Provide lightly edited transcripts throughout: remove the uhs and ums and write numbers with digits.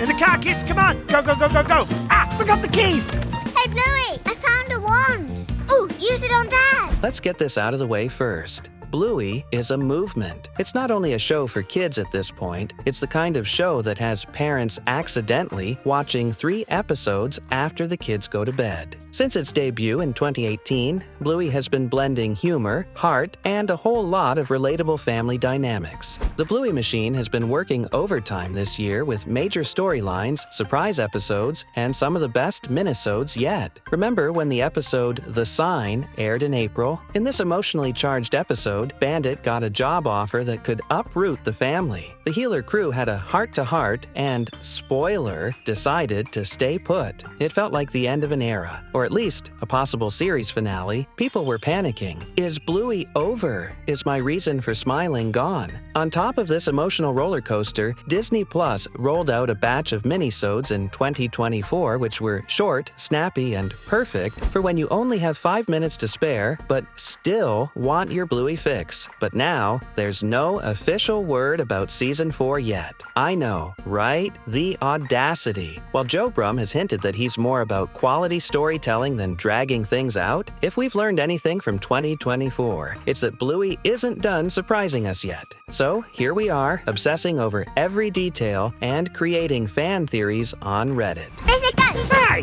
In the car, kids, come on! Go, go, go, go, go! Ah, forgot the keys! Hey, Bluey, I found a wand. Ooh, use it on Dad. Let's get this out of the way first. BLUEY is a movement. It's not only a show for kids at this point, it's the kind of show that has parents accidentally watching 3 episodes after the kids go to bed. Since its debut in 2018, BLUEY has been blending humor, heart, and a whole lot of relatable family dynamics. The BLUEY machine has been working overtime this year with major storylines, surprise episodes, and some of the best minisodes yet. Remember when the episode The Sign aired in April? In this emotionally charged episode, Bandit got a job offer that could uproot the family. The Healer crew had a heart-to-heart and, spoiler, decided to stay put. It felt like the end of an era, or at least a possible series finale. People were panicking. Is BLUEY over? Is my reason for smiling gone? On top of this emotional roller coaster, Disney Plus rolled out a batch of minisodes in 2024 which were short, snappy, and perfect for when you only have 5 minutes to spare but still want your BLUEY fix. But now, there's no official word about Season 4 yet. I know, right? The audacity. While Joe Brum has hinted that he's more about quality storytelling than dragging things out, if we've learned anything from 2024, it's that BLUEY isn't done surprising us yet. So here we are, obsessing over every detail and creating fan theories on Reddit. There's a gun. Hey!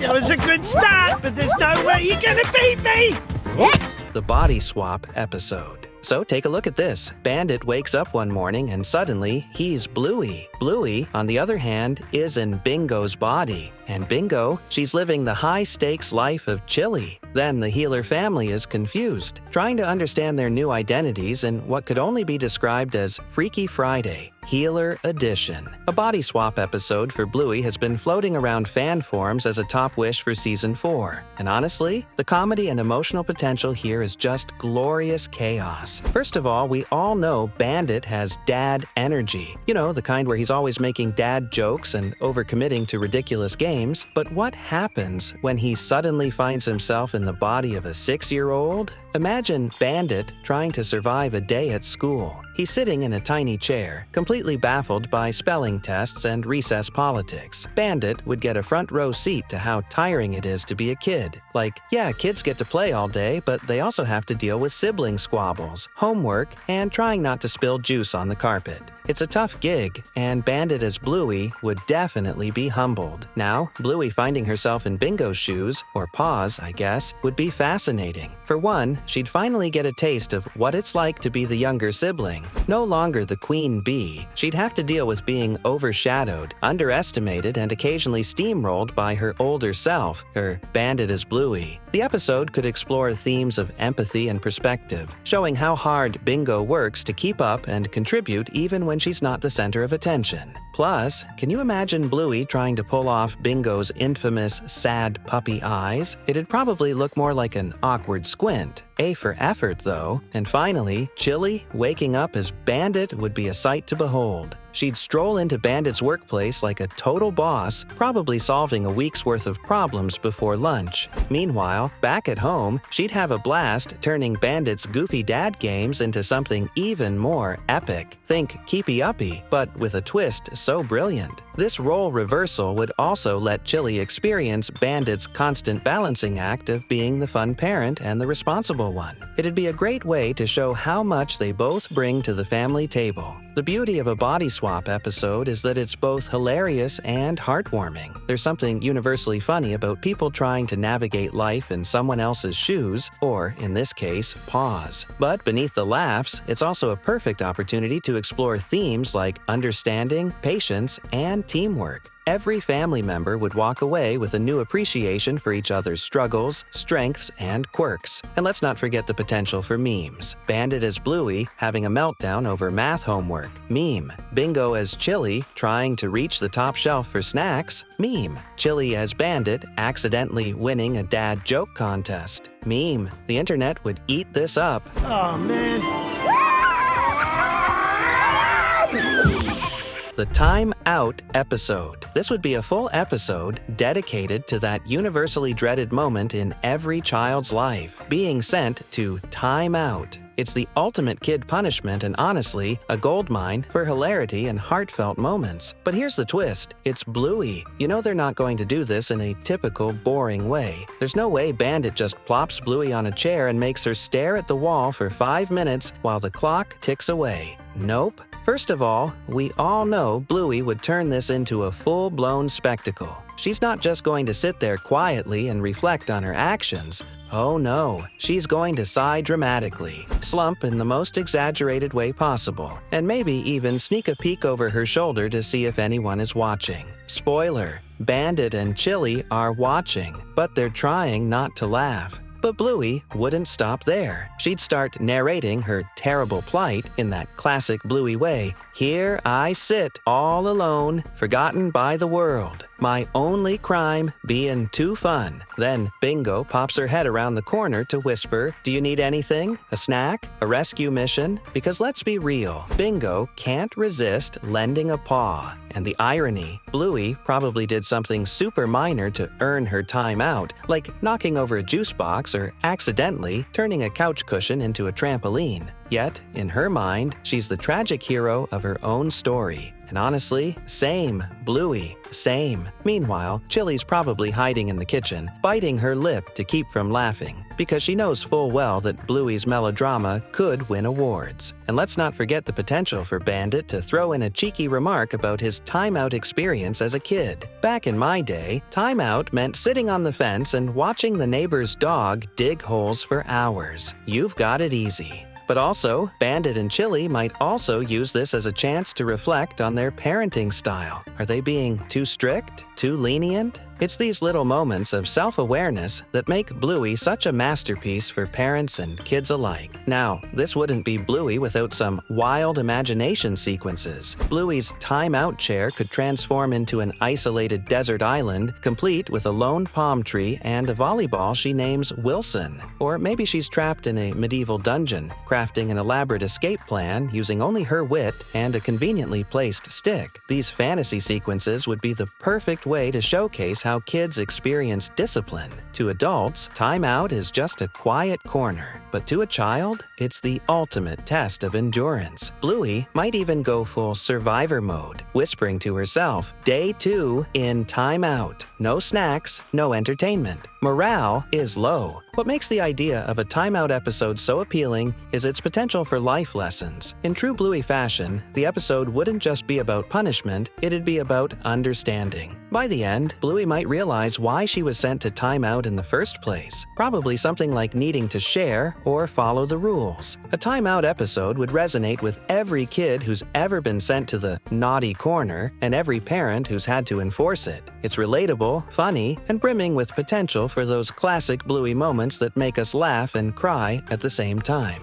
That was a good start, but there's no way you're gonna beat me! The body swap episode. So take a look at this. Bandit wakes up one morning and suddenly he's BLUEY. BLUEY, on the other hand, is in Bingo's body. And Bingo, she's living the high-stakes life of Chili. Then the Healer family is confused, trying to understand their new identities in what could only be described as Freaky Friday. Healer Edition. A body swap episode for BLUEY has been floating around fan forums as a top wish for Season 4. And honestly, the comedy and emotional potential here is just glorious chaos. First of all, we all know Bandit has dad energy. You know, the kind where he's always making dad jokes and overcommitting to ridiculous games. But what happens when he suddenly finds himself in the body of a 6-year-old? Imagine Bandit trying to survive a day at school. He's sitting in a tiny chair, completely baffled by spelling tests and recess politics. Bandit would get a front row seat to how tiring it is to be a kid. Like, yeah, kids get to play all day, but they also have to deal with sibling squabbles, homework, and trying not to spill juice on the carpet. It's a tough gig, and Bandit as BLUEY would definitely be humbled. Now, BLUEY finding herself in Bingo's shoes, or paws, I guess, would be fascinating. For one, she'd finally get a taste of what it's like to be the younger sibling. No longer the queen bee, she'd have to deal with being overshadowed, underestimated, and occasionally steamrolled by her older self, her Bandit as BLUEY. The episode could explore themes of empathy and perspective, showing how hard Bingo works to keep up and contribute even when she's not the center of attention. Plus, can you imagine BLUEY trying to pull off Bingo's infamous sad puppy eyes? It'd probably look more like an awkward squint. A for effort, though. And finally, Chili waking up as Bandit would be a sight to behold. She'd stroll into Bandit's workplace like a total boss, probably solving a week's worth of problems before lunch. Meanwhile, back at home, she'd have a blast turning Bandit's goofy dad games into something even more epic. Think Keepy Uppy, but with a twist so brilliant. This role reversal would also let Chili experience Bandit's constant balancing act of being the fun parent and the responsible one. It'd be a great way to show how much they both bring to the family table. The beauty of a body swap episode is that it's both hilarious and heartwarming. There's something universally funny about people trying to navigate life in someone else's shoes, or, in this case, paws. But beneath the laughs, it's also a perfect opportunity to explore themes like understanding, patience, and teamwork. Every family member would walk away with a new appreciation for each other's struggles, strengths, and quirks. And let's not forget the potential for memes. Bandit as BLUEY having a meltdown over math homework. Meme. Bingo as Chili trying to reach the top shelf for snacks. Meme. Chili as Bandit accidentally winning a dad joke contest. Meme. The internet would eat this up. Oh, man. the Time Out episode. This would be a full episode dedicated to that universally dreaded moment in every child's life, being sent to time out. It's the ultimate kid punishment and honestly, a goldmine for hilarity and heartfelt moments. But here's the twist. It's Bluey. You know they're not going to do this in a typical, boring way. There's no way Bandit just plops Bluey on a chair and makes her stare at the wall for 5 minutes while the clock ticks away. Nope. First of all, we all know Bluey would turn this into a full-blown spectacle. She's not just going to sit there quietly and reflect on her actions. Oh no, she's going to sigh dramatically, slump in the most exaggerated way possible, and maybe even sneak a peek over her shoulder to see if anyone is watching. Spoiler, Bandit and Chili are watching, but they're trying not to laugh. But Bluey wouldn't stop there. She'd start narrating her terrible plight in that classic Bluey way. Here I sit, all alone, forgotten by the world. My only crime being too fun. Then Bingo pops her head around the corner to whisper, "Do you need anything? A snack? A rescue mission?" Because let's be real, Bingo can't resist lending a paw. And the irony, Bluey probably did something super minor to earn her time out, like knocking over a juice box or accidentally turning a couch cushion into a trampoline. Yet, in her mind, she's the tragic hero of her own story. And honestly, same, Bluey, same. Meanwhile, Chili's probably hiding in the kitchen, biting her lip to keep from laughing, because she knows full well that Bluey's melodrama could win awards. And let's not forget the potential for Bandit to throw in a cheeky remark about his timeout experience as a kid. Back in my day, timeout meant sitting on the fence and watching the neighbor's dog dig holes for hours. You've got it easy. But also, Bandit and Chili might also use this as a chance to reflect on their parenting style. Are they being too strict? Too lenient? It's these little moments of self-awareness that make Bluey such a masterpiece for parents and kids alike. Now, this wouldn't be Bluey without some wild imagination sequences. Bluey's time-out chair could transform into an isolated desert island, complete with a lone palm tree and a volleyball she names Wilson. Or maybe she's trapped in a medieval dungeon, crafting an elaborate escape plan using only her wit and a conveniently placed stick. These fantasy sequences would be the perfect way to showcase how kids experience discipline. To adults, time out is just a quiet corner, but to a child, it's the ultimate test of endurance. Bluey might even go full survivor mode, whispering to herself, "Day 2 in time out. No snacks, no entertainment." Morale is low. What makes the idea of a timeout episode so appealing is its potential for life lessons. In true Bluey fashion, the episode wouldn't just be about punishment, it'd be about understanding. By the end, Bluey might realize why she was sent to timeout in the first place. Probably something like needing to share or follow the rules. A timeout episode would resonate with every kid who's ever been sent to the naughty corner and every parent who's had to enforce it. It's relatable, funny, and brimming with potential for those classic Bluey moments that make us laugh and cry at the same time.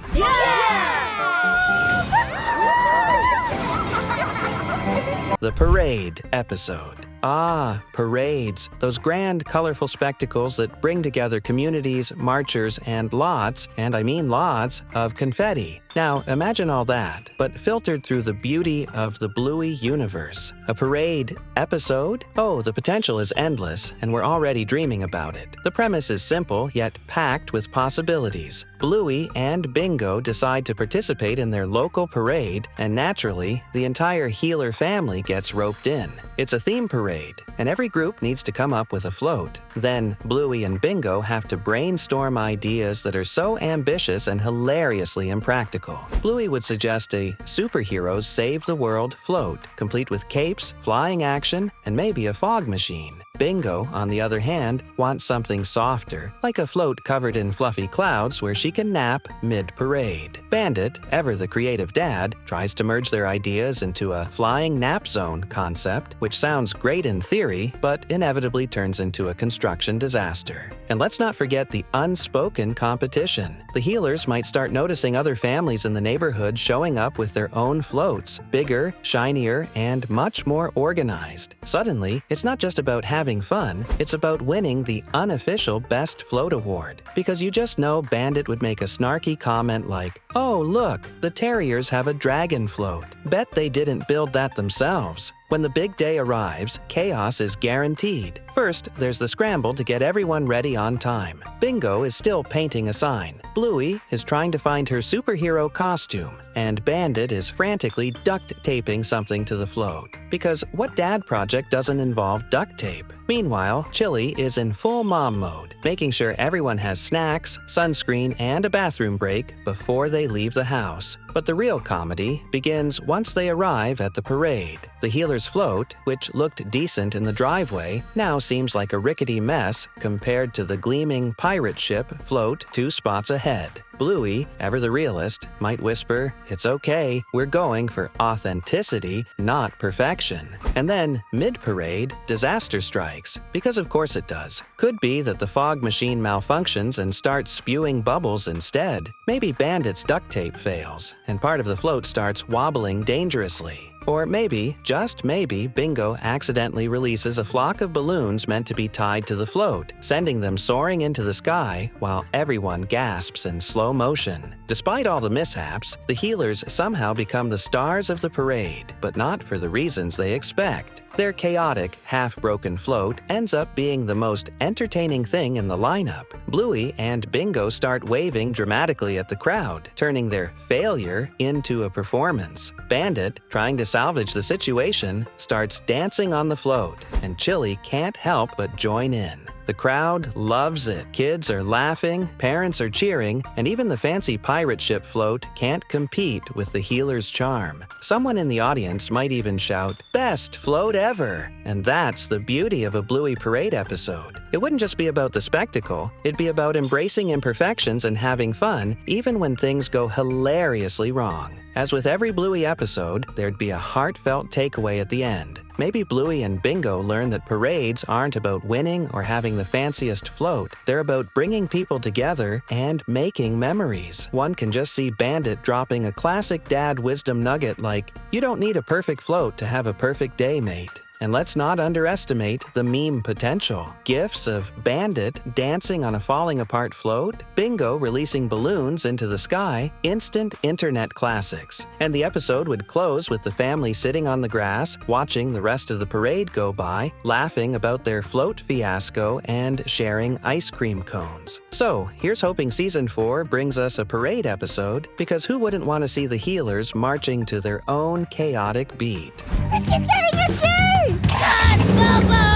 The Parade episode. Ah, parades. Those grand, colorful spectacles that bring together communities, marchers, and lots, and I mean lots, of confetti. Now, imagine all that, but filtered through the beauty of the Bluey universe. A parade episode? Oh, the potential is endless, and we're already dreaming about it. The premise is simple, yet packed with possibilities. Bluey and Bingo decide to participate in their local parade, and naturally, the entire Healer family gets roped in. It's a theme parade, and every group needs to come up with a float. Then, Bluey and Bingo have to brainstorm ideas that are so ambitious and hilariously impractical. Bluey would suggest a superheroes save the world float, complete with capes, flying action, and maybe a fog machine. Bingo, on the other hand, wants something softer, like a float covered in fluffy clouds where she can nap mid-parade. Bandit, ever the creative dad, tries to merge their ideas into a flying nap zone concept, which sounds great in theory, but inevitably turns into a construction disaster. And let's not forget the unspoken competition. The Healers might start noticing other families in the neighborhood showing up with their own floats, bigger, shinier, and much more organized. Suddenly, it's not just about having having fun, it's about winning the unofficial Best Float Award. Because you just know Bandit would make a snarky comment like, "Oh, look, the Terriers have a dragon float. Bet they didn't build that themselves." When the big day arrives, chaos is guaranteed. First, there's the scramble to get everyone ready on time. Bingo is still painting a sign. Bluey is trying to find her superhero costume, and Bandit is frantically duct taping something to the float. Because what dad project doesn't involve duct tape? Meanwhile, Chili is in full mom mode, making sure everyone has snacks, sunscreen, and a bathroom break before they leave the house. But the real comedy begins once they arrive at the parade. The healer's float, which looked decent in the driveway, now seems like a rickety mess compared to the gleaming pirate ship float 2 spots ahead. Bluey, ever the realist, might whisper, "It's okay, we're going for authenticity, not perfection." And then, mid-parade, disaster strikes. Because of course it does. Could be that the fog machine malfunctions and starts spewing bubbles instead. Maybe Bandit's duct tape fails, and part of the float starts wobbling dangerously. Or maybe, just maybe, Bingo accidentally releases a flock of balloons meant to be tied to the float, sending them soaring into the sky while everyone gasps in slow motion. Despite all the mishaps, the healers somehow become the stars of the parade, but not for the reasons they expect. Their chaotic, half-broken float ends up being the most entertaining thing in the lineup. Bluey and Bingo start waving dramatically at the crowd, turning their failure into a performance. Bandit, trying to salvage the situation, starts dancing on the float, and Chili can't help but join in. The crowd loves it. Kids are laughing, parents are cheering, and even the fancy pirate ship float can't compete with the healer's charm. Someone in the audience might even shout, "Best float ever!" And that's the beauty of a Bluey Parade episode. It wouldn't just be about the spectacle, it'd be about embracing imperfections and having fun, even when things go hilariously wrong. As with every Bluey episode, there'd be a heartfelt takeaway at the end. Maybe Bluey and Bingo learn that parades aren't about winning or having the fanciest float. They're about bringing people together and making memories. One can just see Bandit dropping a classic dad wisdom nugget like, "You don't need a perfect float to have a perfect day, mate." And let's not underestimate the meme potential. GIFs of Bandit dancing on a falling apart float, Bingo releasing balloons into the sky, instant internet classics. And the episode would close with the family sitting on the grass, watching the rest of the parade go by, laughing about their float fiasco, and sharing ice cream cones. So, here's hoping Season 4 brings us a parade episode, because who wouldn't want to see the healers marching to their own chaotic beat? Frisky's getting a juice! God, Bobo!